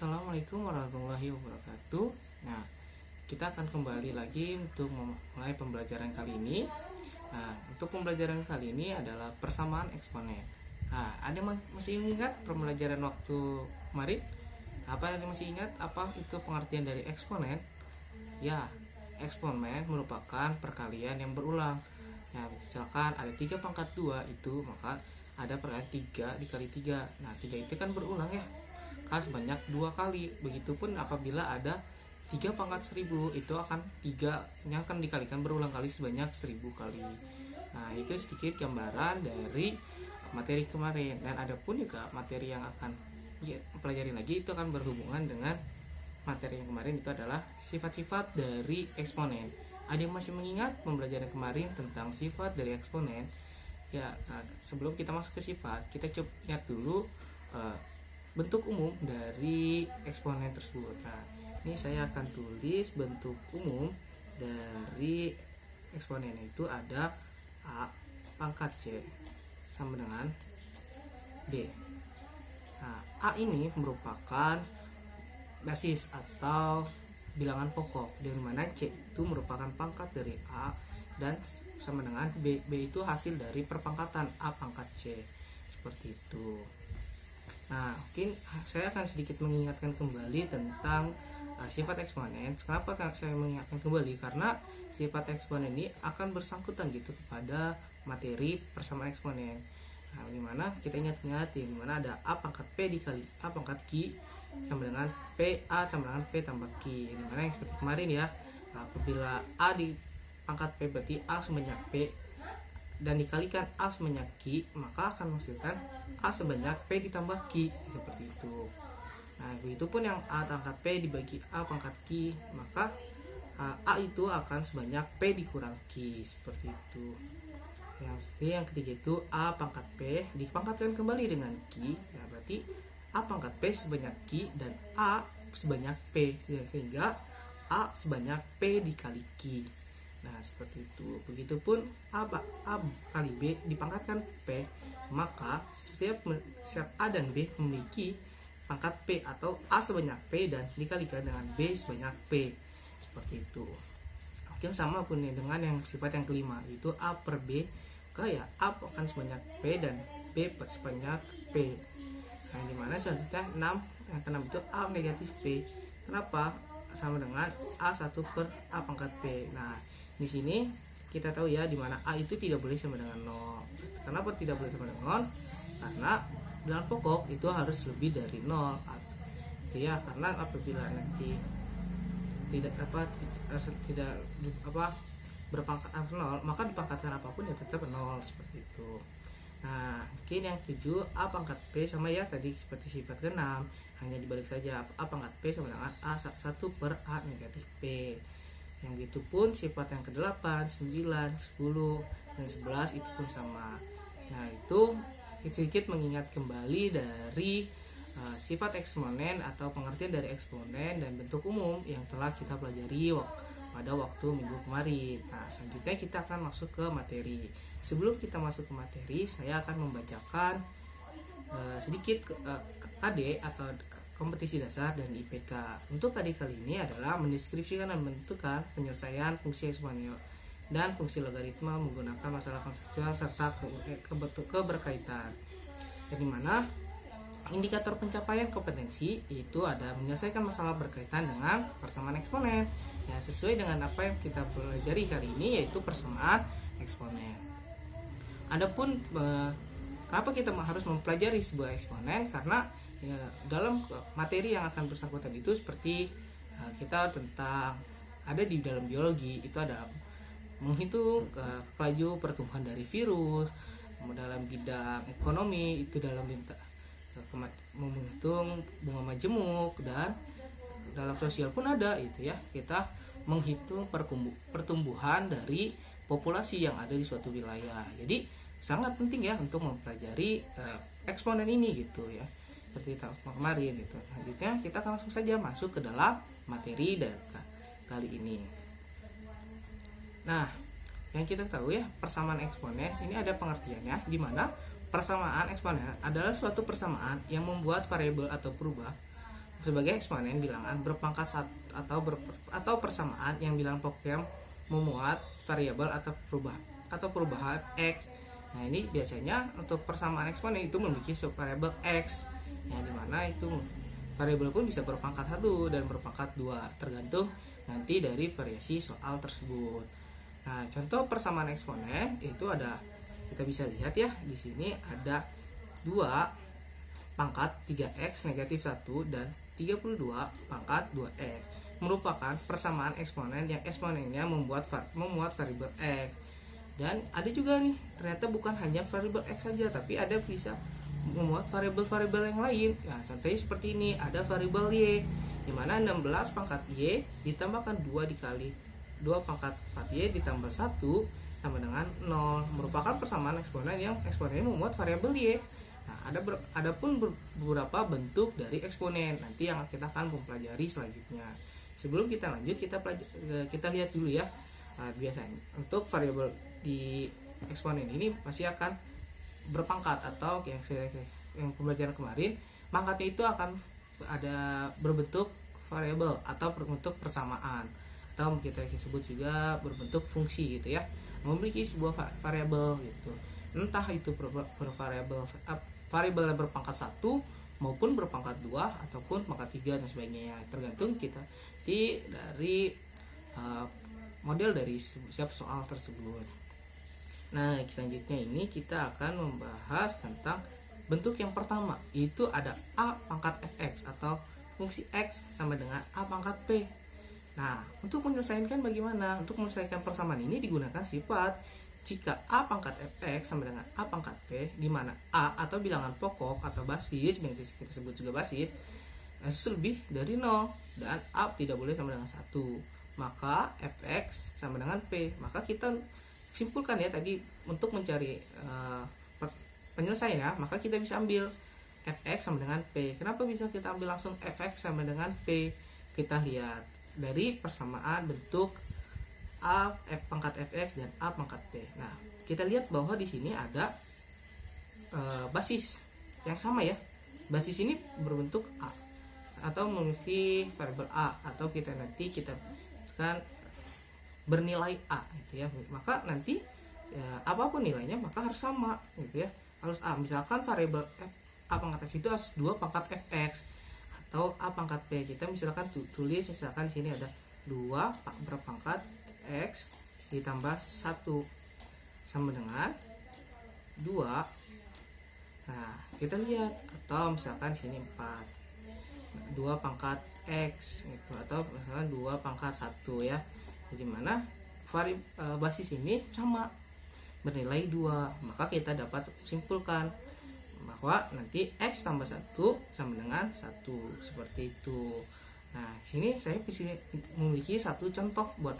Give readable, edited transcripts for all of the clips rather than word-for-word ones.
Assalamualaikum warahmatullahi wabarakatuh. Nah, kita akan kembali lagi untuk memulai pembelajaran kali ini. Nah, untuk pembelajaran kali ini adalah persamaan eksponen. Nah, ada yang masih ingat pembelajaran waktu kemarin? Apa yang masih ingat? Apa itu pengertian dari eksponen? Ya, eksponen merupakan perkalian yang berulang. Ya, misalkan ada 3 pangkat 2 itu, maka ada perkalian 3 dikali 3. Nah, 3 itu kan berulang ya, sebanyak 2 kali. Begitupun apabila ada 3 pangkat 1000, itu akan 3 yang akan dikalikan berulang kali sebanyak 1000 kali. Nah, itu sedikit gambaran dari materi kemarin. Dan ada pun juga materi yang akan pelajari lagi, itu akan berhubungan dengan materi yang kemarin, itu adalah sifat-sifat dari eksponen. Ada yang masih mengingat pembelajaran kemarin tentang sifat dari eksponen? Ya, nah, sebelum kita masuk ke sifat, kita coba lihat dulu bentuk umum dari eksponen tersebut. Nah, ini saya akan tulis bentuk umum dari eksponen, itu ada A pangkat C sama dengan B. Nah, A ini merupakan basis atau bilangan pokok, dari mana C itu merupakan pangkat dari A dan sama dengan B. B itu hasil dari perpangkatan A pangkat C, seperti itu. Nah, mungkin saya akan sedikit mengingatkan kembali tentang sifat eksponen. Kenapa saya mengingatkan kembali? Karena sifat eksponen ini akan bersangkutan gitu kepada materi persamaan eksponen. Nah, dimana kita ingat-ingat ya, dimana ada A pangkat P dikali A pangkat Q sama dengan PA sama dengan P tambah Q. Dimana yang seperti kemarin ya, apabila A di pangkat P berarti A sebanyak P dan dikalikan A sebanyak Q, maka akan menghasilkan A sebanyak P ditambah Q, seperti itu. Nah, begitupun yang A pangkat P dibagi A pangkat Q, maka A itu akan sebanyak P dikurang Q, seperti itu. Yang ketiga itu A pangkat P dipangkatkan kembali dengan Q, ya berarti A pangkat P sebanyak Q dan A sebanyak P, sehingga A sebanyak P dikali Q. Nah, seperti itu. Begitupun A kali B dipangkatkan P, maka setiap A dan B memiliki pangkat P atau A sebanyak P dan dikalikan dengan B sebanyak P, seperti itu. Mungkin sama pun dengan yang sifat yang kelima, itu A per B, kayak A akan sebanyak P dan B per sebanyak P. Nah, dimana selanjutnya 6 yang ke-6 itu A negatif P. Kenapa? Sama dengan A1 per A pangkat P. Nah, di sini kita tahu ya, dimana A itu tidak boleh sama dengan 0. Kenapa tidak boleh sama dengan 0? Karena bilangan pokok itu harus lebih dari 0. Ya, karena apabila nanti tidak berpangkat 0, maka dipangkatkan apapun ya tetap 0, seperti itu. Nah, mungkin yang 7 A pangkat P sama ya tadi seperti sifat ke-6, hanya dibalik saja. A pangkat P sama dengan A1 per A negatif P. Yang gitu pun sifat yang ke-8, 9, 10, dan 11 itu pun sama. Nah, itu sedikit mengingat kembali dari sifat eksponen atau pengertian dari eksponen dan bentuk umum yang telah kita pelajari pada waktu minggu kemarin. Nah, selanjutnya kita akan masuk ke materi. Sebelum kita masuk ke materi, saya akan membacakan sedikit KD atau kompetisi dasar dan IPK. Untuk KD kali ini adalah mendeskripsikan dan menentukan penyelesaian fungsi eksponensial dan fungsi logaritma menggunakan masalah konseptual serta keberkaitan. Yang mana indikator pencapaian kompetensi itu ada menyelesaikan masalah berkaitan dengan persamaan eksponen. Ya, sesuai dengan apa yang kita pelajari kali ini, yaitu persamaan eksponen. Adapun kenapa kita harus mempelajari sebuah eksponen? Karena ya, dalam materi yang akan bersangkutan itu seperti kita tentang ada di dalam biologi, itu ada menghitung laju pertumbuhan dari virus. Dalam bidang ekonomi itu dalam menghitung bunga majemuk, dan dalam sosial pun ada itu ya, kita menghitung pertumbuhan dari populasi yang ada di suatu wilayah. Jadi sangat penting ya untuk mempelajari eksponen ini gitu ya, seperti kemarin gitu. Selanjutnya kita akan langsung saja masuk ke dalam materi dan kali ini. Nah, yang kita tahu ya, persamaan eksponen ini ada pengertiannya, di mana persamaan eksponen adalah suatu persamaan yang membuat variabel atau berubah sebagai eksponen bilangan berpangkat satu atau persamaan yang bilangan pokoknya memuat variabel atau perubahan x. Nah, ini biasanya untuk persamaan eksponen itu memiliki subvariabel x. Ya, dimana itu variabel pun bisa berpangkat 1 dan berpangkat 2 tergantung nanti dari variasi soal tersebut. Nah, contoh persamaan eksponen itu ada, kita bisa lihat ya, di sini ada 2 pangkat 3x negatif 1 dan 32 pangkat 2x merupakan persamaan eksponen yang eksponennya memuat variabel x. Dan ada juga nih, ternyata bukan hanya variabel x saja, tapi ada bisa memuat variabel-variabel yang lain. Nah, contohnya seperti ini, ada variabel y, di mana 16 pangkat y ditambahkan 2 dikali 2 pangkat 4y ditambah 1 sama dengan 0, merupakan persamaan eksponen yang eksponennya memuat variabel y. Nah, ada pun beberapa bentuk dari eksponen nanti yang kita akan mempelajari selanjutnya. Sebelum kita lanjut, kita lihat dulu ya. Nah, biasanya untuk variabel di eksponen ini pasti akan berpangkat, atau yang pembelajaran kemarin, pangkatnya itu akan ada berbentuk variabel atau berbentuk persamaan, atau kita sebut juga berbentuk fungsi gitu ya, memiliki sebuah variabel gitu, entah itu variabel yang berpangkat 1 maupun berpangkat 2 ataupun pangkat 3 dan sebagainya, tergantung kita dari model dari setiap soal tersebut. Nah, selanjutnya ini kita akan membahas tentang bentuk yang pertama, itu ada a pangkat fx atau fungsi x sama dengan a pangkat p. Nah, untuk menyelesaikan bagaimana? Untuk menyelesaikan persamaan ini digunakan sifat jika a pangkat fx sama dengan a pangkat p, di mana a atau bilangan pokok atau basis, yang kita sebut juga basis, lebih dari 0 dan a tidak boleh sama dengan 1, maka fx sama dengan p. Maka kita simpulkan ya tadi, untuk mencari penyelesaiannya, maka kita bisa ambil fx sama dengan p. Kenapa bisa kita ambil langsung fx sama dengan p? Kita lihat dari persamaan bentuk a pangkat fx dan a pangkat p. Nah, kita lihat bahwa di sini ada basis yang sama ya. Basis ini berbentuk a atau memiliki variabel a, atau kita kan bernilai a gitu ya. Maka nanti apapun nilainya maka harus sama gitu ya, harus a. Misalkan variabel a pangkat f itu harus 2 pangkat fx, atau a pangkat p. Kita misalkan tulis misalkan di sini ada 2 berpangkat x ditambah 1 sama dengan 2. Nah, kita lihat, atau misalkan sini 4, 2 pangkat x itu, atau misalkan 2 pangkat 1 ya. Jadi mana basis ini sama bernilai 2, maka kita dapat simpulkan bahwa nanti x tambah 1 sama dengan 1, seperti itu. Nah, sini saya memiliki satu contoh buat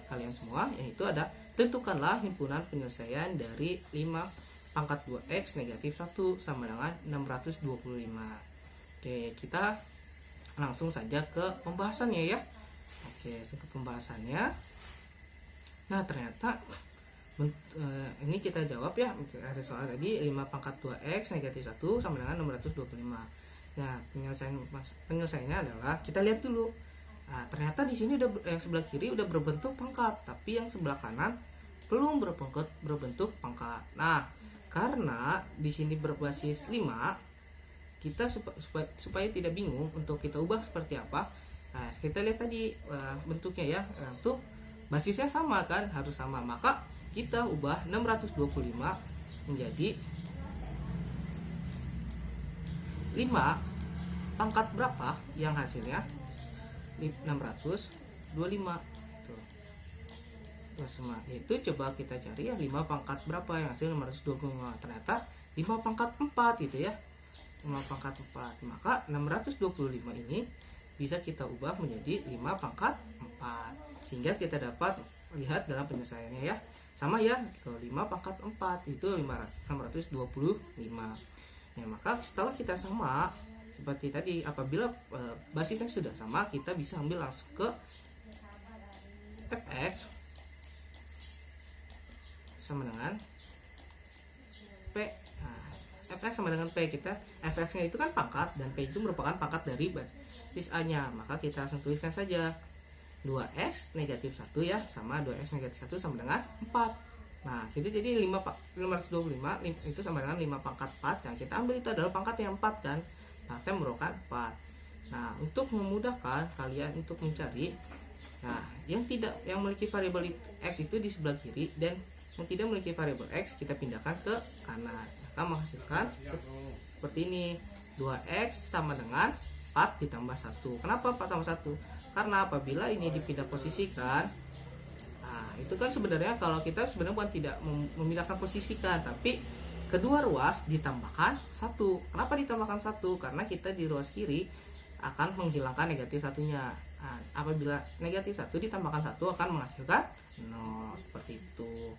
kalian semua, yaitu ada tentukanlah himpunan penyelesaian dari 5 pangkat 2x negatif 1 sama dengan 625. Oke, kita langsung saja ke pembahasannya ya. Oke, ke pembahasannya. Nah, ternyata ini kita jawab ya, ada soal tadi 5 pangkat 2x negatif 1 sama dengan 625. Nah, penyelesaiannya adalah, kita lihat dulu. Nah, ternyata di sini udah yang sebelah kiri udah berbentuk pangkat, tapi yang sebelah kanan belum berbentuk pangkat. Nah, karena di sini berbasis 5, kita supaya tidak bingung untuk kita ubah seperti apa. Nah, kita lihat tadi bentuknya ya, untuk basisnya sama kan, harus sama. Maka kita ubah 625 menjadi 5 pangkat berapa yang hasilnya 625. Tuh. Itu coba kita cari ya, 5 pangkat berapa yang hasil 625. Ternyata 5 pangkat 4 gitu ya. 5 pangkat 4. Maka 625 ini bisa kita ubah menjadi 5 pangkat 4. Sehingga kita dapat lihat dalam penyelesaiannya ya. Sama ya, 5 pangkat 4 itu 625. Ya, maka setelah kita sama seperti tadi, apabila basisnya sudah sama, kita bisa ambil langsung ke fx sama dengan p. Nah, fx sama dengan p. Kita fx nya itu kan pangkat dan p itu merupakan pangkat dari basis a nya, maka kita langsung tuliskan saja 2x negatif 1 ya, sama 2x negatif 1 sama dengan 4. Nah itu jadi 525 itu sama dengan 5 pangkat 4. Yang kita ambil itu adalah pangkat yang 4 kan, nah saya merupakan 4. Nah untuk memudahkan kalian untuk mencari, nah yang memiliki variabel x itu di sebelah kiri, dan yang tidak memiliki variabel x kita pindahkan ke kanan, maka menghasilkan seperti ini. 2x sama dengan 4 ditambah 1. Kenapa 4 tambah 1? Karena apabila ini dipindah posisikan, nah itu kan sebenarnya kalau kita sebenarnya bukan tidak memindahkan posisikan, tapi kedua ruas ditambahkan 1. Kenapa ditambahkan 1? Karena kita di ruas kiri akan menghilangkan negatif satunya. Nah, apabila negatif 1 ditambahkan 1 akan menghasilkan 0, seperti itu.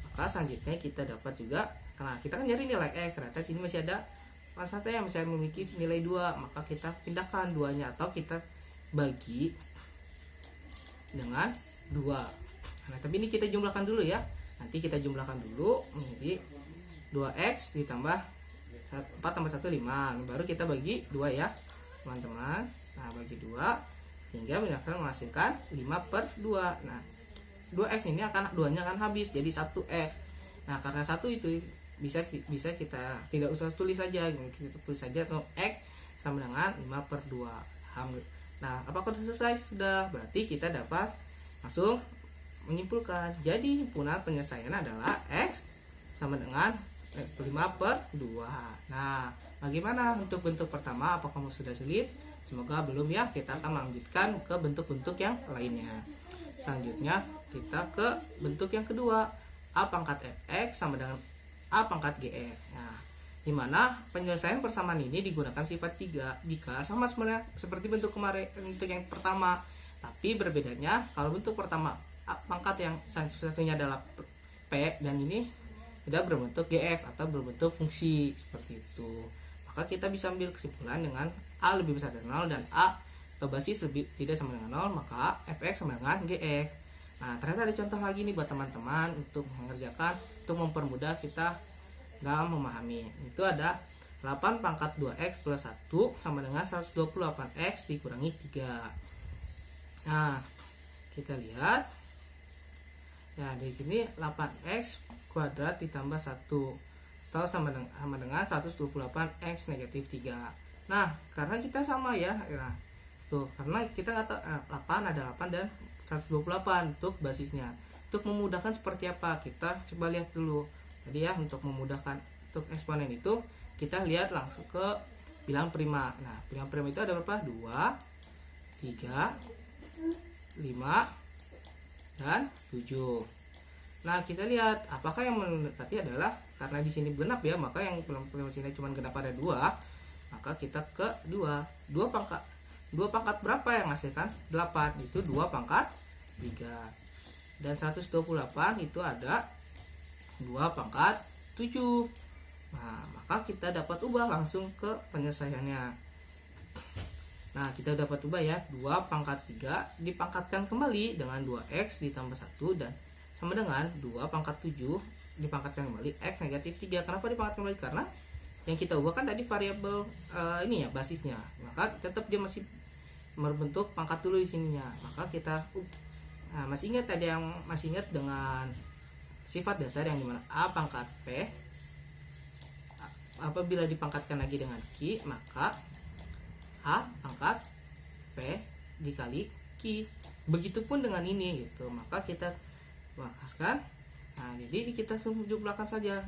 Maka selanjutnya kita dapat juga, karena kita kan nyari nilai x, ternyata sini masih ada satu yang bisa memiliki nilai 2, maka kita pindahkan 2-nya atau kita bagi dengan 2. Nah tapi ini kita jumlahkan dulu ya, nanti kita jumlahkan dulu menjadi 2x ditambah 4 tambah 1 5, baru kita bagi 2 ya teman-teman. Nah bagi 2 hingga menghasilkan 5/2. Nah 2x ini akan 2-nya akan habis jadi 1x. Nah karena 1 itu bisa kita tidak usah tulis saja, kita tulis saja so x sama dengan 5/2. Nah apakah sudah selesai? Sudah. Berarti kita dapat langsung menyimpulkan, jadi himpunan penyelesaian adalah x sama dengan 5/2. Nah bagaimana untuk bentuk pertama? Apakah kamu sudah sulit? Semoga belum ya. Kita akan melanjutkan ke bentuk-bentuk yang lainnya. Selanjutnya kita ke bentuk yang kedua, a pangkat fx sama dengan a pangkat gx. Nah dimana penyelesaian persamaan ini digunakan sifat 3 jika sama sebenarnya seperti bentuk kemarin, bentuk yang pertama, tapi berbedanya kalau bentuk pertama a pangkat yang satunya adalah p dan ini tidak berbentuk gx atau berbentuk fungsi seperti itu, maka kita bisa ambil kesimpulan dengan a lebih besar dari 0 dan a atau basis lebih tidak sama dengan 0, maka fx sama dengan gx. Nah ternyata ada contoh lagi nih buat teman-teman untuk mengerjakan, untuk mempermudah kita dalam memahami. Itu ada 8 pangkat 2x plus 1 sama dengan 128x dikurangi 3. Nah kita lihat ya di sini 8x kuadrat ditambah 1 atau sama dengan 128x negatif 3. Nah karena kita sama ya, nah, tuh karena kita kata 8 ada 8 dan 128 untuk basisnya. Untuk memudahkan seperti apa kita coba lihat dulu. Jadi ya untuk memudahkan untuk eksponen itu kita lihat langsung ke bilang prima. Nah bilang prima itu ada berapa? 2, 3, 5 dan 7. Nah kita lihat apakah yang mendekati adalah, karena di sini genap ya, maka yang bilang prima sini cuma genap ada 2, maka kita ke 2 pangkat berapa yang menghasilkan 8? Itu 2 pangkat 3. Dan 128 itu ada 2 pangkat 7. Nah maka kita dapat ubah langsung ke penyelesaiannya. Nah kita dapat ubah ya, 2 pangkat 3 dipangkatkan kembali dengan 2x ditambah 1 dan sama dengan 2 pangkat 7 dipangkatkan kembali x negatif 3. Kenapa dipangkatkan kembali? Karena yang kita ubah kan tadi variabel ini ya basisnya, maka tetap dia masih berbentuk pangkat dulu di sininya. Maka kita masih ingat tadi yang masih ingat dengan sifat dasar yang dimana a pangkat p apabila dipangkatkan lagi dengan q, maka a pangkat p dikali q. Begitupun dengan ini gitu, maka kita menghasilkan. Nah jadi kita jumlahkan saja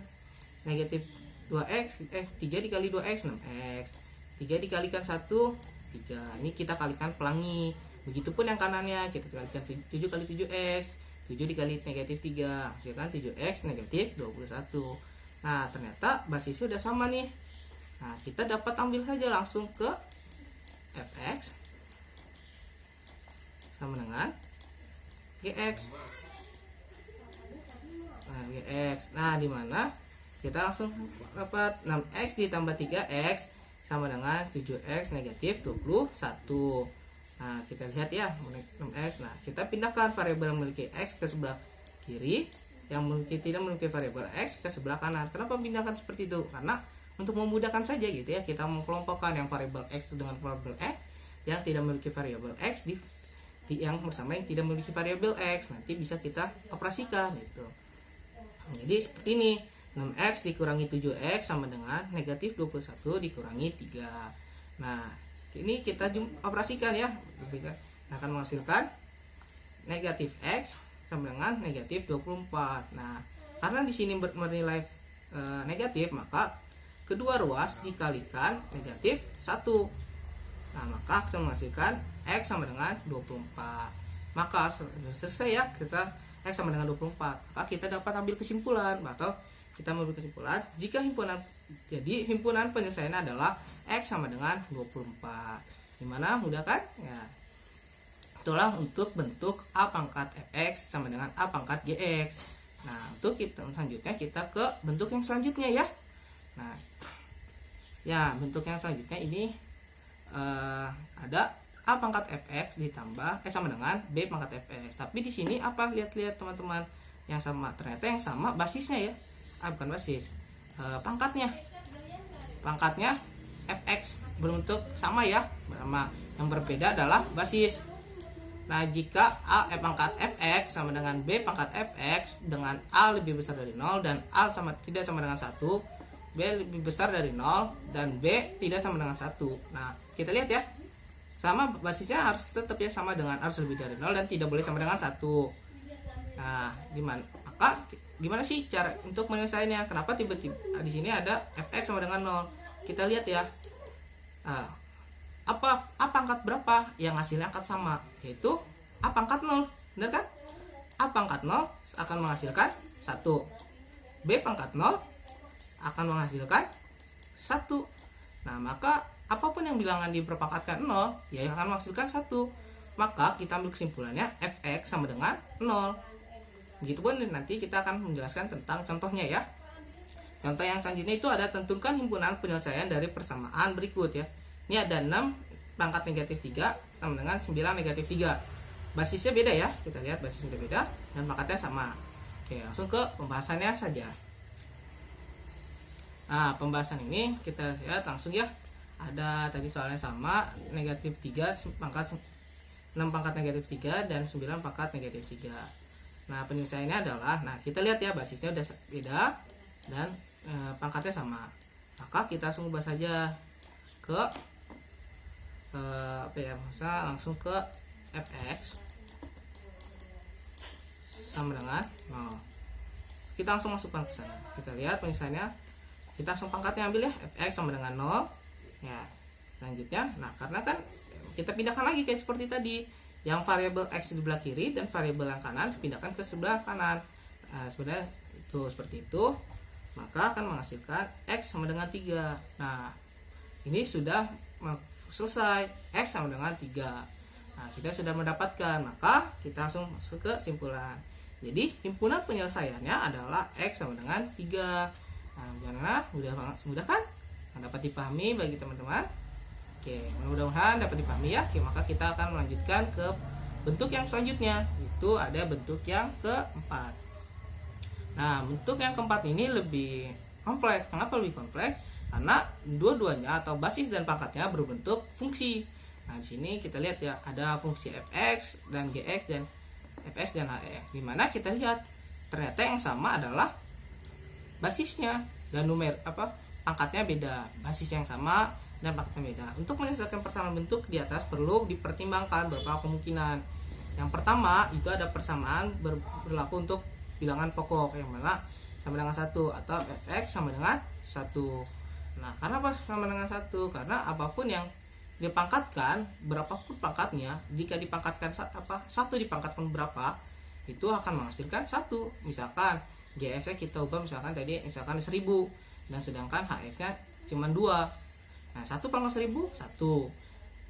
negatif 2x 3 dikali 2x 6x, 3 dikalikan 1 3. Ini kita kalikan pelangi. Begitupun yang kanannya kita kalikan 7 kali 7x, 7 dikali negatif 3 hasilkan 7x negatif 21. Nah ternyata basisnya sudah sama nih. Nah kita dapat ambil saja langsung ke fx sama dengan gx. Nah gx, nah dimana kita langsung dapat 6x ditambah 3x sama dengan 7x negatif 21. Nah kita lihat ya 6x. Nah kita pindahkan variabel yang memiliki x ke sebelah kiri, yang tidak memiliki variabel x ke sebelah kanan. Kenapa pindahkan seperti itu? Karena untuk memudahkan saja gitu ya, kita mengelompokkan yang variabel X dengan variabel X yang tidak memiliki variabel X di yang bersama yang tidak memiliki variabel X, nanti bisa kita operasikan gitu. Jadi seperti ini, 6X dikurangi 7X sama dengan negatif 21 dikurangi 3. Nah, ini kita operasikan ya, akan menghasilkan negatif X sama dengan negatif 24. Nah, karena di sini bernilai negatif, maka kedua ruas dikalikan negatif 1. Nah, maka akan menghasilkan X sama dengan 24. Maka selesai ya, kita X sama dengan 24. Maka kita dapat ambil kesimpulan, atau kita mengambil kesimpulan jika himpunan penyelesaian adalah X sama dengan 24. Gimana, mudah kan? Ya. Itulah untuk bentuk A pangkat Fx sama dengan A pangkat Gx. Nah, untuk kita selanjutnya kita ke bentuk yang selanjutnya ya. Nah, ya bentuk yang selanjutnya ini ada A pangkat Fx ditambah sama dengan B pangkat Fx. Tapi di sini apa? Lihat-lihat teman-teman, yang sama, ternyata yang sama basisnya ya. Bukan basis, pangkatnya Fx berbentuk sama ya, sama yang berbeda adalah basis. Nah, jika A pangkat Fx sama dengan B pangkat Fx dengan A lebih besar dari 0 dan A tidak sama dengan 1, B lebih besar dari 0 dan B tidak sama dengan 1. Nah, kita lihat ya, sama basisnya harus tetap ya, sama dengan harus lebih dari 0 dan tidak boleh sama dengan 1. Nah, gimana sih cara untuk menyelesaikannya? Kenapa tiba-tiba di sini ada Fx sama dengan 0? Kita lihat ya. A pangkat berapa yang hasilnya akan sama? Yaitu A pangkat 0. Benar kan? A pangkat 0 akan menghasilkan 1. B pangkat 0 akan menghasilkan 1. Nah, maka apapun yang bilangan diperpangkatkan 0, ya akan menghasilkan 1. Maka kita ambil kesimpulannya Fx sama dengan 0. Begitu pun nanti kita akan menjelaskan tentang contohnya ya. Contoh yang selanjutnya itu ada tentukan himpunan penyelesaian dari persamaan berikut ya. Ini ada 6 pangkat negatif 3 sama dengan 9 negatif 3. Basisnya beda ya, kita lihat basisnya beda dan pangkatnya sama. Oke, langsung ke pembahasannya saja. Nah, pembahasan ini kita lihat langsung ya. Ada tadi soalnya sama, negatif 3 pangkat 6 pangkat negatif 3 dan 9 pangkat negatif 3. Nah, penyelesaiannya adalah, nah kita lihat ya, basisnya udah beda dan pangkatnya sama. Maka kita langsung ubah saja ke langsung ke Fx sama dengan 0. Kita langsung masukkan ke sana. Kita lihat penyelesaiannya, kita langsung pangkatnya ambil ya, Fx sama dengan 0. Ya, selanjutnya, nah karena kan kita pindahkan lagi kayak seperti tadi. Yang variabel X di sebelah kiri dan variabel yang kanan dipindahkan ke sebelah kanan. Nah, sebenarnya itu seperti itu. Maka akan menghasilkan X sama dengan 3. Nah, ini sudah selesai. X sama dengan 3. Nah, kita sudah mendapatkan. Maka kita langsung masuk ke simpulan. Jadi, himpunan penyelesaiannya adalah X sama dengan 3. Nah, bagaimana? Mudah kan? Nah, dapat dipahami bagi teman-teman. Oke, mudah-mudahan dapat dipahami ya. Oke, maka kita akan melanjutkan ke bentuk yang selanjutnya. Itu ada bentuk yang keempat. Nah, bentuk yang keempat ini lebih kompleks. Kenapa lebih kompleks? Karena dua-duanya atau basis dan pangkatnya berbentuk fungsi. Nah, di sini kita lihat ya, ada fungsi fx dan gx dan fx dan hx. Dimana kita lihat ternyata yang sama adalah basisnya dan pangkatnya beda. Basis yang sama dan pangkatnya beda. Untuk menyelesaikan persamaan bentuk di atas perlu dipertimbangkan beberapa kemungkinan. Yang pertama itu ada persamaan berlaku untuk bilangan pokok yang mana sama dengan 1 atau fx sama dengan 1. Nah, karena apa sama dengan 1? Karena apapun yang dipangkatkan, berapapun pangkatnya, jika dipangkatkan 1 dipangkatkan berapa, itu akan menghasilkan 1. Misalkan gx-nya kita ubah misalkan 1000 dan sedangkan hx-nya cuma 2. Nah, 1 pangkat 1000 1.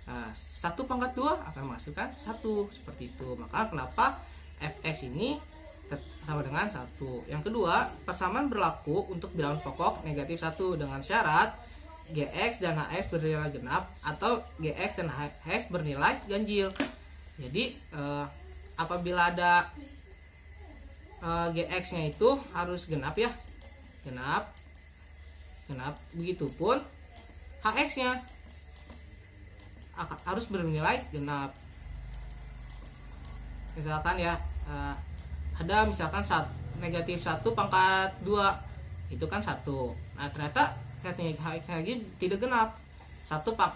Nah, 1 pangkat 2 akan menghasilkan 1, seperti itu. Maka kenapa fx ini sama dengan 1. Yang kedua, persamaan berlaku untuk bilangan pokok negatif 1 dengan syarat gx dan hx bernilai genap atau gx dan hx bernilai ganjil. Jadi apabila ada gx-nya itu harus genap ya, genap. genap. Begitupun HX-nya harus bernilai genap. Misalkan ya, ada misalkan negatif 1 pangkat 2 itu kan 1. Nah ternyata HX lagi tidak genap,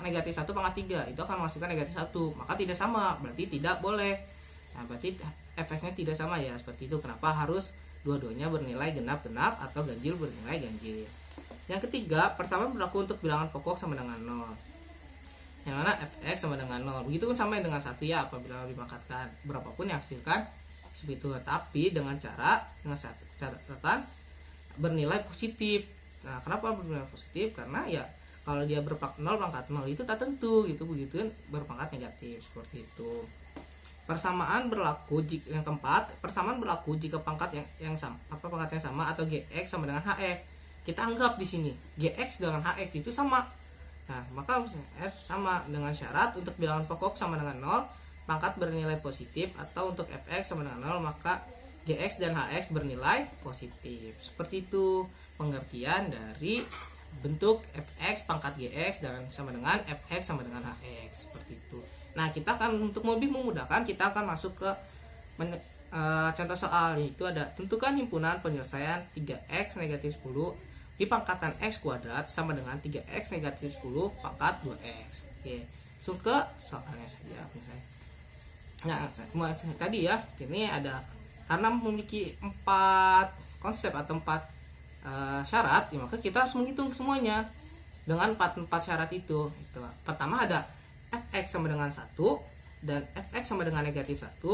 negatif 1 pangkat 3 itu akan menghasilkan negatif 1, maka tidak sama, berarti tidak boleh. Nah berarti efeknya tidak sama ya, seperti itu. Kenapa harus dua-duanya bernilai genap-genap atau ganjil bernilai ganjil. Yang ketiga, persamaan berlaku untuk bilangan pokok sama dengan 0, yang mana fx sama dengan 0. Begitu pun sama dengan 1 ya, apabila dipangkatkan berapapun yang hasilkan seperti itu, tapi dengan catatan bernilai positif. Nah kenapa bernilai positif? Karena ya kalau dia 0 pangkat 0 itu tak tentu gitu, begitu berpangkat negatif, seperti itu. Persamaan berlaku jika yang keempat, persamaan berlaku jika pangkat yang sama, pangkat yang sama atau gx sama dengan hx. Kita anggap di sini gx dengan hx itu sama. Nah, maka f sama dengan syarat untuk bilangan pokok sama dengan 0, pangkat bernilai positif, atau untuk fx sama dengan 0 maka gx dan hx bernilai positif. Seperti itu pengertian dari bentuk fx pangkat gx dan sama dengan fx sama dengan hx, seperti itu. Nah, kita akan untuk lebih memudahkan, kita akan masuk ke contoh soal, yaitu ada tentukan himpunan penyelesaian 3x negatif 10 di pangkatan x kuadrat sama dengan 3x negatif 10 pangkat 2x. Oke, langsung ke soalnya saja misalnya. Nah, tadi ya, ini ada karena memiliki 4 konsep atau 4 syarat, ya, maka kita harus menghitung semuanya dengan 4 syarat itu. Pertama ada fx sama dengan 1, dan fx sama dengan negatif 1,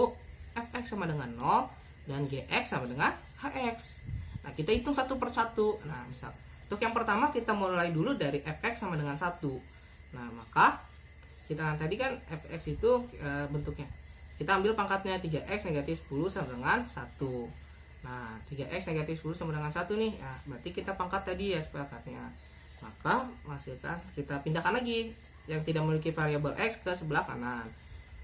fx sama dengan 0, dan gx sama dengan hx. Nah, kita hitung satu per satu. Nah, misal untuk yang pertama kita mulai dulu dari fx sama dengan 1. Nah, maka kita tadi kan fx itu bentuknya, kita ambil pangkatnya 3x negatif 10 sama dengan 1. Nah, 3x negatif 10 sama dengan 1 nih. Nah, berarti kita pangkat tadi ya pangkatnya. Maka hasilkan kita pindahkan lagi yang tidak memiliki variabel x ke sebelah kanan.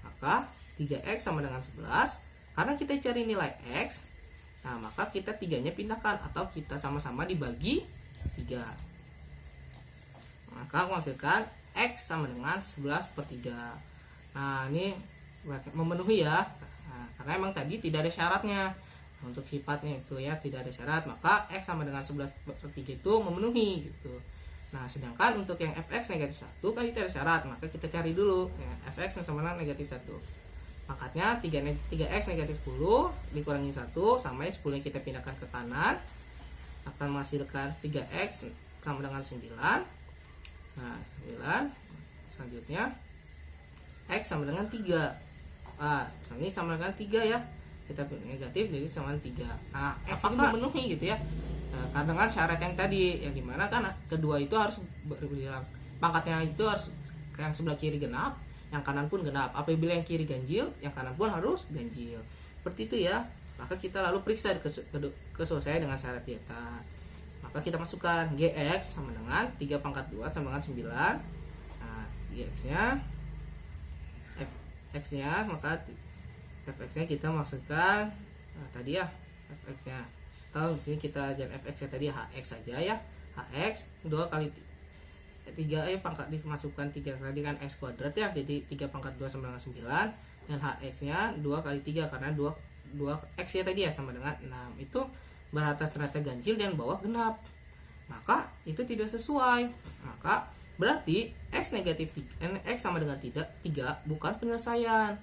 Maka 3x sama dengan 11. Karena kita cari nilai x, nah maka kita 3-nya pindahkan atau kita sama-sama dibagi 3. Maka menghasilkan x sama dengan 11/3. Nah, ini memenuhi ya. Nah, karena emang tadi tidak ada syaratnya. Untuk sifatnya itu ya tidak ada syarat, maka x sama dengan 11/3 itu memenuhi gitu. Nah, sedangkan untuk yang fx negatif 1 kan tidak ada syarat, maka kita cari dulu ya, fx sama dengan negatif 1. Pangkatnya 3x negatif 10 dikurangi 1 sama 10 yang kita pindahkan ke kanan akan menghasilkan 3x sama dengan 9. Nah, 9. Selanjutnya x sama dengan 3. Nah, ini sama dengan 3 ya. Kita negatif jadi sama dengan 3. Nah, x ini memenuhi gitu ya. Nah, karena kan syarat yang tadi yang gimana kan kedua itu harus berbilang pangkatnya itu harus yang sebelah kiri genap, yang kanan pun genap. Apabila yang kiri ganjil, yang kanan pun harus ganjil. Seperti itu ya. Maka kita lalu periksa kesesuaian dengan syarat di atas. Maka kita masukkan gx sama dengan 3 pangkat 2 sama dengan 9. Nah, gx-nya fx-nya maka fx-nya kita masukkan tadi ya fx-nya. Atau di sini kita jangan fx-nya tadi hx saja ya. Hx 2 kali 3 ya pangkat dimasukkan 3 tadi kan x kuadrat ya, jadi 3 pangkat 2 sama dengan 9, dan hx nya 2 kali 3 karena 2 x ya tadi ya sama dengan 6. Itu beratas ternyata ganjil dan bawah genap, maka itu tidak sesuai. Maka berarti x negatif 3, x sama dengan 3 bukan penyelesaian.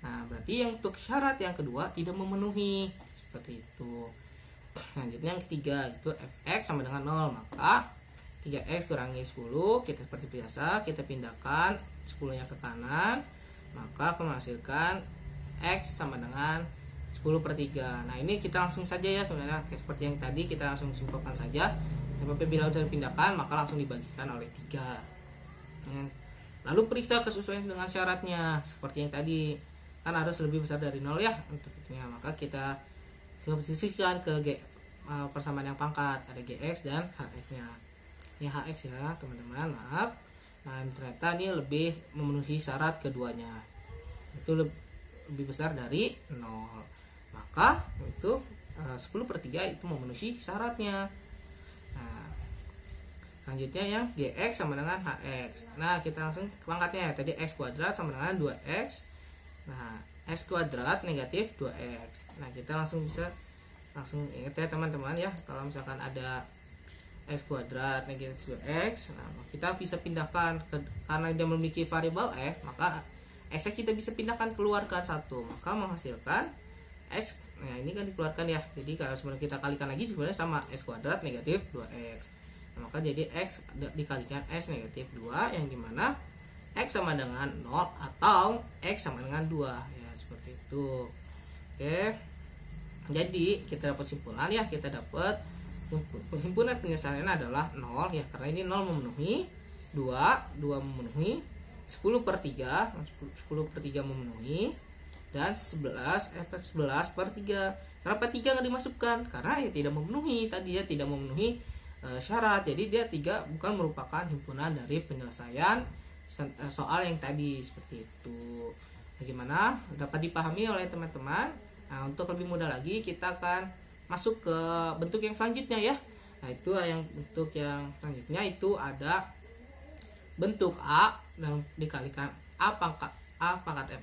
Nah, berarti yang untuk syarat yang kedua tidak memenuhi, seperti itu. Selanjutnya yang ketiga itu fx sama dengan 0, maka 3x kurangi 10, kita seperti biasa kita pindahkan 10 nya ke kanan, maka akan menghasilkan x sama dengan 10/3. Nah, ini kita langsung saja ya sebenarnya seperti yang tadi, kita langsung simpulkan saja. Apabila sudah dipindahkan maka langsung dibagikan oleh 3. Lalu periksa kesesuaian dengan syaratnya seperti yang tadi, kan harus lebih besar dari 0 ya untuk itunya. Maka kita substitusikan ke persamaan yang pangkat, ada gx dan hx-nya. Ini hx ya teman-teman, maaf. Nah, ternyata ini lebih memenuhi syarat keduanya, itu lebih besar dari 0. Maka itu 10/3 itu memenuhi syaratnya. Nah, Selanjutnya yang Gx sama dengan Hx. Nah, kita langsung pangkatnya ya. Tadi X kuadrat sama dengan 2X. Nah, X kuadrat negatif 2X. Nah, kita langsung ingat ya teman-teman ya. Kalau misalkan ada X kuadrat negatif 2X, nah kita bisa pindahkan karena dia memiliki variabel X, maka X kita bisa pindahkan keluarkan satu, maka menghasilkan X. Nah, ini kan dikeluarkan ya. Jadi kalau sebenarnya kita kalikan lagi sebenarnya sama X kuadrat negatif 2X. Nah, maka jadi X dikalikan X negatif 2 yang dimana X sama dengan 0 atau X sama dengan 2 ya, seperti itu. Oke, jadi kita dapat simpulan ya, kita dapat himpunan penyelesaian adalah 0 ya, karena ini 0 memenuhi 2 memenuhi 10/3 memenuhi, dan 11/3. Kenapa 3 nggak dimasukkan? Karena ya tidak memenuhi, tadi ya tidak memenuhi syarat. Jadi dia 3 bukan merupakan himpunan dari penyelesaian soal yang tadi, seperti itu. Bagaimana dapat dipahami oleh teman-teman? Nah, untuk lebih mudah lagi kita akan masuk ke bentuk yang selanjutnya ya. Nah, itu yang bentuk yang selanjutnya itu ada bentuk A dan dikalikan A pangkat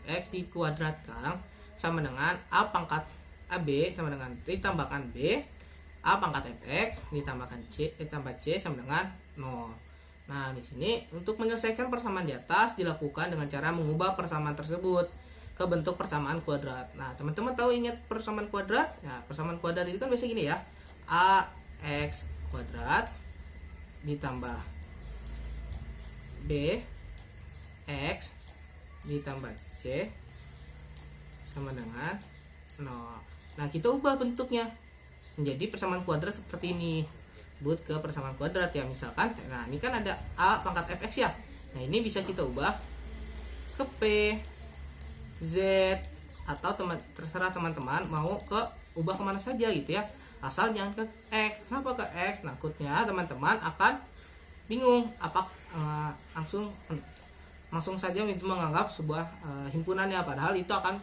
fx dikuadratkan sama dengan A pangkat AB sama dengan ditambahkan B A pangkat fx ditambahkan ditambah C sama dengan 0. Nah, di sini untuk menyelesaikan persamaan di atas dilakukan dengan cara mengubah persamaan tersebut ke bentuk persamaan kuadrat. Nah, teman-teman tahu ingat persamaan kuadrat? Nah, persamaan kuadrat itu kan biasa gini ya. AX kuadrat ditambah B X ditambah C sama dengan 0. Nah, kita ubah bentuknya menjadi persamaan kuadrat seperti ini. Sebut ke persamaan kuadrat ya, misalkan. Nah, ini kan ada A pangkat fx ya. Nah, ini bisa kita ubah ke P, Z, atau terserah teman-teman mau ke ubah kemana saja gitu ya, asal jangan ke X. Kenapa ke X? Takutnya teman-teman akan bingung apa langsung saja itu menganggap sebuah himpunannya, padahal itu akan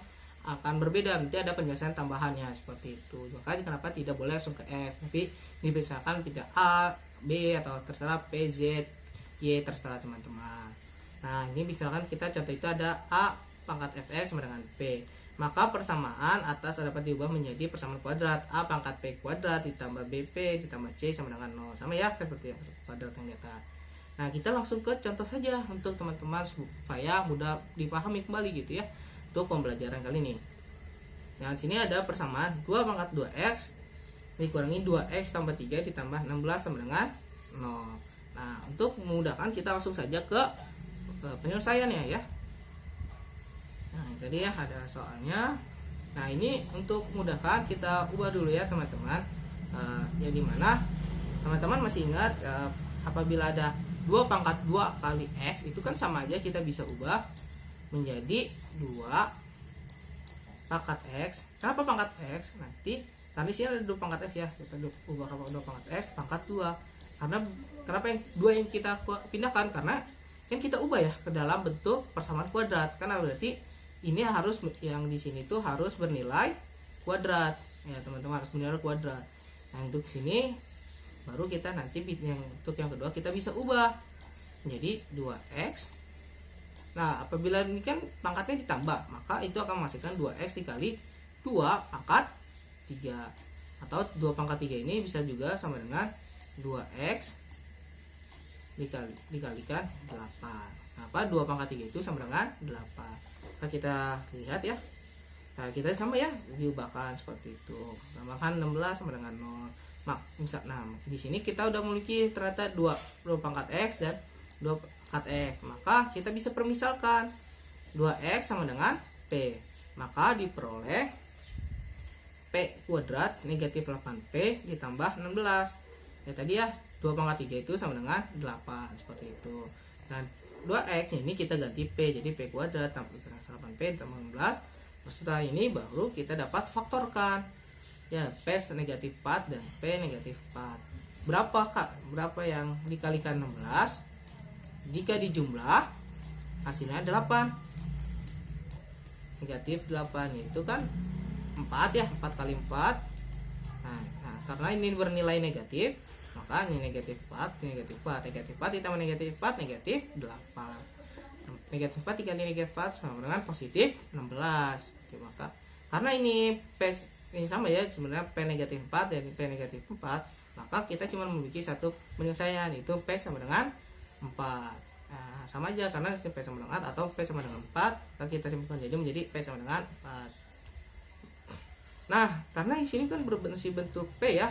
berbeda, nanti ada penjelasan tambahannya seperti itu. Makanya kenapa tidak boleh langsung ke X, tapi dipisahkan tidak A, B, atau terserah P, Z, Y, terserah teman-teman. Nah, ini misalkan kita contoh itu ada A pangkat fx sama dengan P, maka persamaan atas dapat diubah menjadi persamaan kuadrat A pangkat P kuadrat ditambah BP ditambah C sama dengan 0, sama ya seperti yang kuadrat yang di atas. Nah, kita langsung ke contoh saja untuk teman-teman supaya mudah dipahami kembali gitu ya untuk pembelajaran kali ini. Nah, di sini ada persamaan 2 pangkat 2x dikurangi 2x tambah 3 ditambah 16 sama dengan 0. Nah, untuk memudahkan kita langsung saja ke penyelesaiannya ya. Nah, jadi ya ada soalnya. Nah, ini untuk memudahkan kita ubah dulu ya teman-teman. Ya dimana teman-teman masih ingat apabila ada 2 pangkat 2 kali X itu kan sama aja, kita bisa ubah menjadi 2 pangkat X. Kenapa pangkat X? Nanti di sini ada 2 pangkat X ya, kita ubah ke 2 pangkat X pangkat 2. Karena kenapa yang 2 yang kita pindahkan? Karena kan kita ubah ya ke dalam bentuk persamaan kuadrat. Karena berarti ini harus yang di sini tuh harus bernilai kuadrat ya teman-teman, harus bernilai kuadrat. Nah, untuk sini baru kita nanti yang untuk yang kedua kita bisa ubah menjadi 2x. Nah, apabila ini kan pangkatnya ditambah, maka itu akan menghasilkan 2x dikali 2 pangkat 3, atau 2 pangkat 3 ini bisa juga sama dengan 2x dikalikan 8. Apa 2 pangkat 3 itu sama dengan 8. Nah, kita lihat ya. Nah, kita sama ya diubahkan seperti itu. Tambahkan 16 sama dengan 0. Nah, di sini kita udah memiliki ternyata 2 pangkat x dan 2 pangkat x. Maka kita bisa permisalkan 2x sama dengan p. Maka diperoleh p kuadrat negatif 8p ditambah 16. Ya tadi ya 2 pangkat 3 itu sama dengan 8 seperti itu. Dan 2x ini kita ganti p, jadi p kuadrat tambah 8p tambah 16. Setelah ini baru kita dapat faktorkan ya, p negatif 4 dan p negatif 4. Berapa yang dikalikan 16? Jika dijumlah hasilnya 8. Negatif 8 itu kan 4 ya, 4 kali 4. Nah, karena ini bernilai negatif, maka ini negatif 4, negatif 4, negatif 4 ditambah negatif 4, negatif 8. Negatif 4 dikali negatif 4 sama dengan positif 16. Oke, maka karena ini P ini sama ya, sebenarnya P negatif 4 dan P negatif 4, maka kita cuma memiliki satu penyelesaian, itu P sama dengan 4. Nah, sama aja karena P sama dengan atau P sama dengan 4, maka kita simpulkan jadi menjadi P sama dengan 4. Nah, karena di sini kan masih bentuk P ya,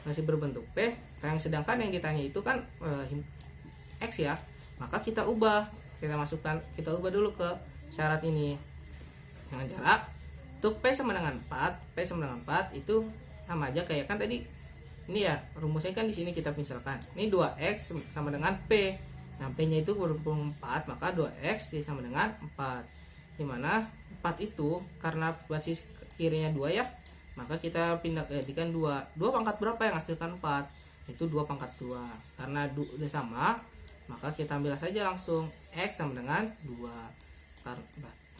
masih berbentuk P, yang sedangkan yang ditanya itu kan X ya, maka kita ubah, kita ubah dulu ke syarat ini dengan cara untuk P sama dengan 4, P sama dengan 4 itu sama aja kayak kan tadi ini ya, rumusnya kan di sini kita misalkan ini 2X sama dengan P. Nah, P-nya itu berhubung 4, maka 2X sama dengan 4. Dimana 4 itu karena basis kirinya 2 ya, maka kita pindah jadikan 2 pangkat berapa yang hasilkan 4? Itu 2 pangkat 2. Karena udah sama, maka kita ambil saja langsung X sama dengan 2.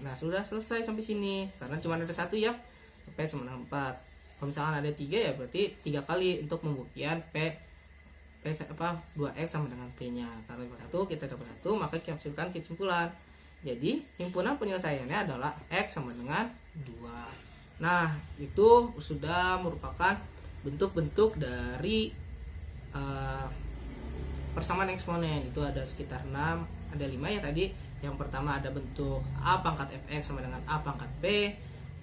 Nah, sudah selesai sampai sini. Karena cuma ada satu ya, P sama dengan 4. Kalau misalkan ada 3 ya berarti 3 kali untuk pembuktian P 2X sama dengan P-nya. Karena dapat 1, kita dapat 1, maka kita hasilkan kesimpulan. Jadi, himpunan penyelesaiannya adalah X sama dengan 2. Nah, itu sudah merupakan bentuk-bentuk dari persamaan eksponen. Itu ada sekitar 6, ada 5 ya tadi. Yang pertama ada bentuk A pangkat Fx sama dengan A pangkat P,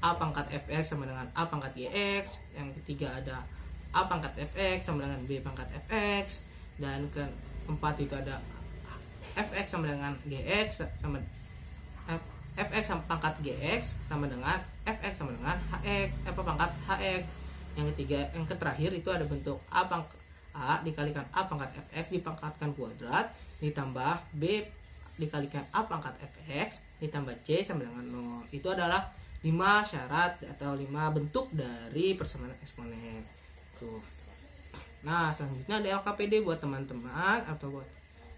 A pangkat Fx sama dengan A pangkat Gx. Yang ketiga ada A pangkat Fx sama dengan B pangkat Fx. Dan keempat itu ada Fx sama dengan Gx sama Fx sama pangkat Gx sama dengan Fx sama dengan Hx, pangkat Hx. Yang ketiga, yang terakhir itu ada bentuk A pangkat A dikalikan A pangkat Fx dipangkatkan kuadrat ditambah B dikalikan A pangkat Fx ditambah C sama dengan 0. Itu adalah 5 syarat atau 5 bentuk dari persamaan eksponen. Tuh. Nah, selanjutnya ada LKPD buat teman-teman atau buat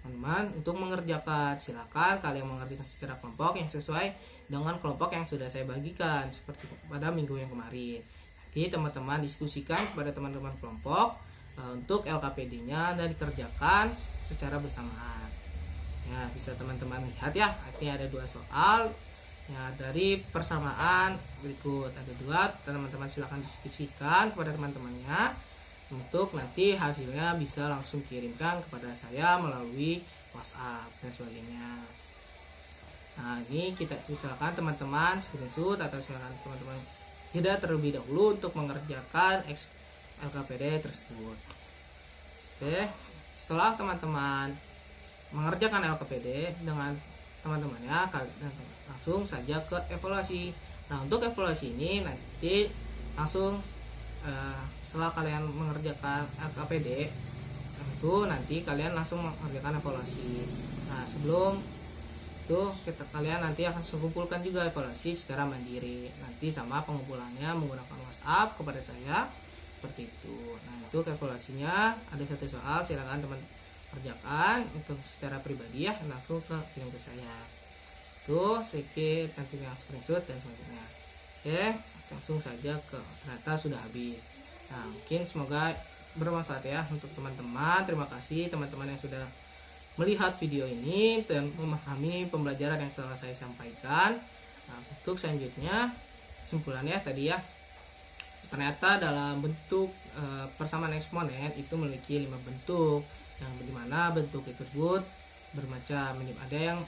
teman-teman untuk mengerjakan. Silakan kalian mengerjakan secara kelompok yang sesuai dengan kelompok yang sudah saya bagikan seperti pada minggu yang kemarin. Jadi teman-teman diskusikan kepada teman-teman kelompok untuk LKPD-nya dan dikerjakan secara bersamaan. Ya, bisa teman-teman lihat ya, ini ada 2 soal ya dari persamaan berikut. Ada 2, teman-teman silakan diskusikan kepada teman-temannya untuk nanti hasilnya bisa langsung kirimkan kepada saya melalui WhatsApp dan sebagainya. Nah, ini kita silakan teman-teman screenshot atau silakan teman-teman jeda terlebih dahulu untuk mengerjakan LKPD tersebut. Oke, setelah teman-teman mengerjakan LKPD dengan teman-temannya, langsung saja ke evaluasi. Nah, untuk evaluasi ini nanti langsung setelah kalian mengerjakan LKPD itu nanti kalian langsung mengerjakan evaluasi. Nah, sebelum itu kalian nanti akan kumpulkan juga evaluasi secara mandiri nanti sama pengumpulannya menggunakan WhatsApp kepada saya seperti itu. Nah, itu evaluasinya ada 1 soal, silakan teman kerjakan untuk secara pribadi ya, langsung kirim ke saya. Itu sedikit nanti yang screenshot dan sebagainya. Oke, langsung saja ke ternyata sudah habis. Nah, mungkin semoga bermanfaat ya untuk teman-teman. Terima kasih teman-teman yang sudah melihat video ini dan memahami pembelajaran yang telah saya sampaikan. Nah, untuk selanjutnya kesimpulannya tadi ya, ternyata dalam bentuk persamaan eksponen itu memiliki 5 bentuk, yang dimana bentuk tersebut bermacam. Ada yang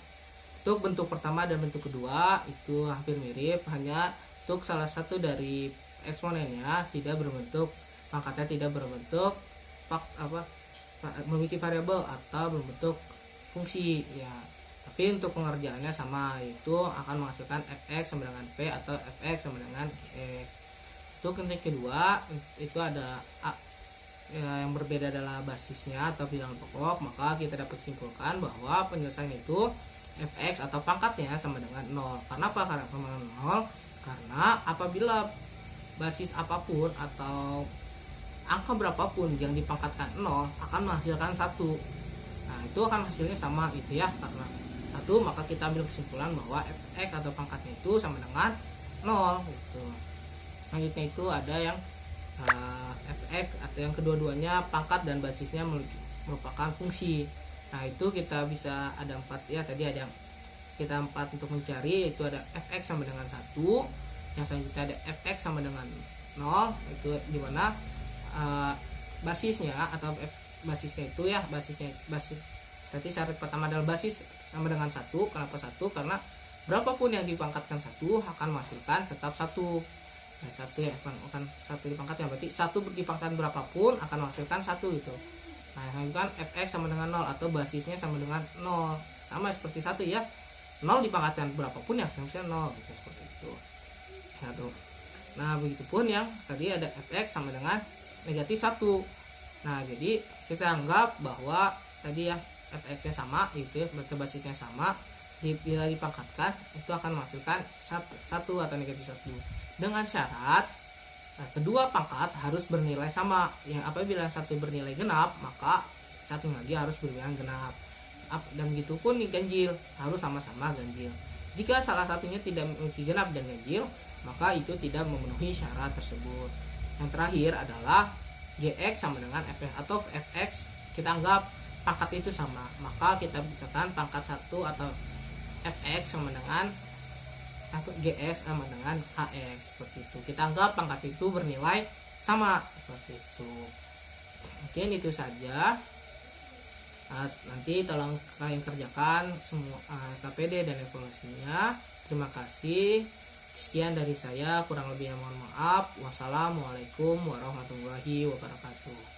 untuk bentuk pertama dan bentuk kedua itu hampir mirip, hanya untuk salah satu dari eksponennya tidak berbentuk, pangkatnya tidak berbentuk memiliki variabel atau berbentuk fungsi ya. Tapi untuk pengerjaannya sama, itu akan menghasilkan fx sama dengan p atau fx sama dengan gx. Untuk yang kedua itu ada yang berbeda adalah basisnya atau bilangan pokok, maka kita dapat simpulkan bahwa penyelesaian itu fx atau pangkatnya sama dengan 0. Karena apa? Karena sama dengan 0 karena apabila basis apapun atau angka berapapun yang dipangkatkan 0 akan menghasilkan 1. Nah, itu akan hasilnya sama gitu ya. Karena 1, maka kita ambil kesimpulan bahwa fx atau pangkatnya itu sama dengan 0 gitu. Selanjutnya itu ada yang fx atau yang kedua-duanya pangkat dan basisnya merupakan fungsi. Nah itu kita bisa ada 4 ya, tadi ada yang kita 4 untuk mencari, itu ada fx sama dengan 1, yang selanjutnya ada fx sama dengan 0, itu dimana basisnya atau basisnya itu ya, basis berarti syarat pertama adalah basis sama dengan 1. Kenapa 1? Karena berapapun yang dipangkatkan 1 akan menghasilkan tetap 1. Nah, 1 ya akan 1 dipangkatkan, berarti 1 dipangkatkan berapapun akan menghasilkan 1 gitu. Nah, yang kan fx sama dengan 0 atau basisnya sama dengan 0. Sama seperti 1 ya. 0 dipangkatkan berapapun ya misalnya 0 gitu, seperti itu. Nah, begitupun yang tadi ada fx sama dengan negatif 1. Nah, jadi kita anggap bahwa tadi ya fx-nya sama gitu ya, berarti basisnya sama, bila dipangkatkan itu akan menghasilkan 1 atau negatif 1 dengan syarat kedua pangkat harus bernilai sama. Yang apabila 1 bernilai genap, maka 1 lagi harus bernilai genap. Dan begitu pun ganjil harus sama-sama ganjil. Jika salah satunya tidak memiliki genap dan ganjil, maka itu tidak memenuhi syarat tersebut. Yang terakhir adalah gx sama dengan fx atau fx kita anggap pangkat itu sama, maka kita misalkan pangkat 1 atau fx sama dengan gs sama dengan hx, seperti itu. Kita anggap pangkat itu bernilai sama, seperti itu. Mungkin itu saja. Nanti tolong kalian kerjakan semua KPD dan evaluasinya. Terima kasih. Sekian dari saya, kurang lebihnya mohon maaf. Wassalamualaikum warahmatullahi wabarakatuh.